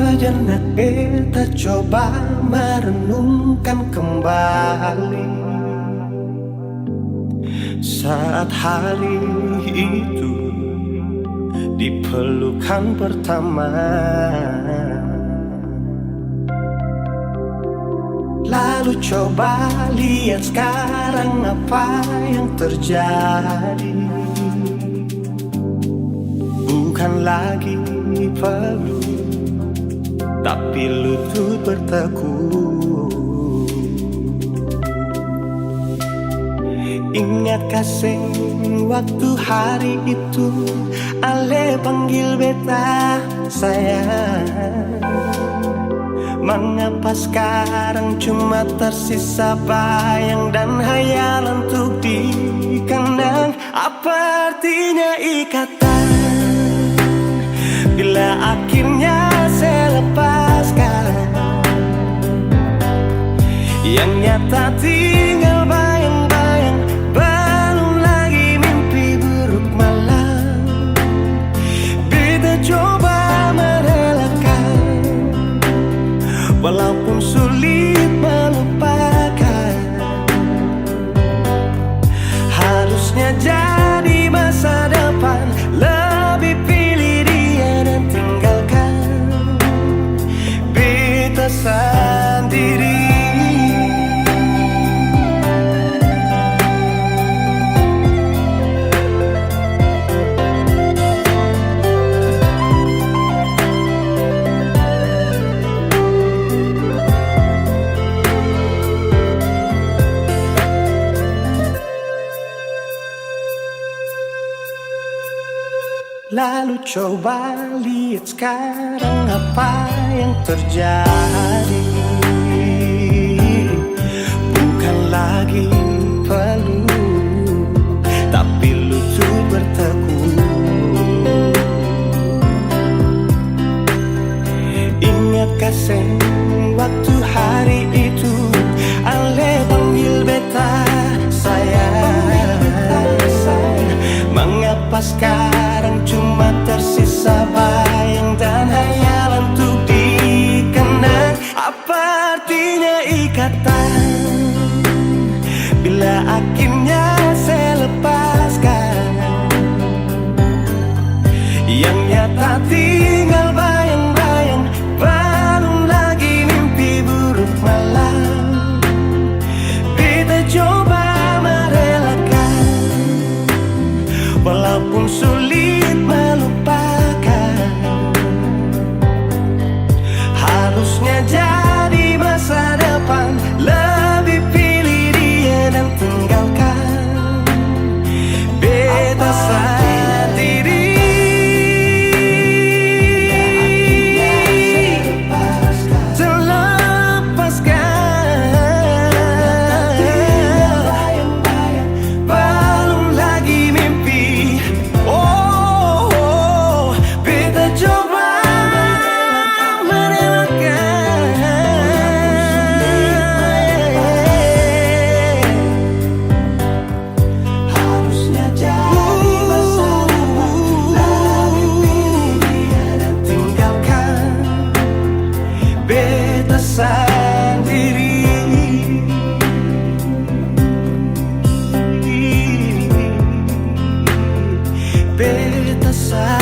Sejenak beta coba merenungkan kembali saat hari itu di pelukan pertama. Lalu coba lihat sekarang apa yang terjadi. Bukan lagi peluk, tapi lutut bertekuk. Ingat kasih waktu hari itu Ale panggil beta sayang. Mengapa sekarang cuma tersisa bayang dan hayalan untuk dikenang? Apa artinya ikatan bila akhirnya saya lepaskan? Yang nyata tinggal bayang-bayang, belum lagi mimpi buruk malam. Beta coba merelakan, walaupun sulit melupakan. Harusnya jadi masa depan, lebih pilih dia dan tinggalkan beta sendiri. Lalu coba lihat sekarang apa yang terjadi. Bukan lagi peluk, tapi lutut bertekuk. Ingat kasih waktu hari itu Ale panggil beta sayang. Mengapa sekarang cuma tersisa bayang dan hayalan untuk dikenang? Apa artinya ikatan bila akhirnya saya lepaskan? Yang nyata tinggal bayang-bayang, belum lagi mimpi buruk malam. Beta coba merelakan, walaupun sulit melupakan. Harusnya jadi masa depan, lebih pilih dia dan tinggalkan beta sendiri. Beta sendiri, beta sendiri.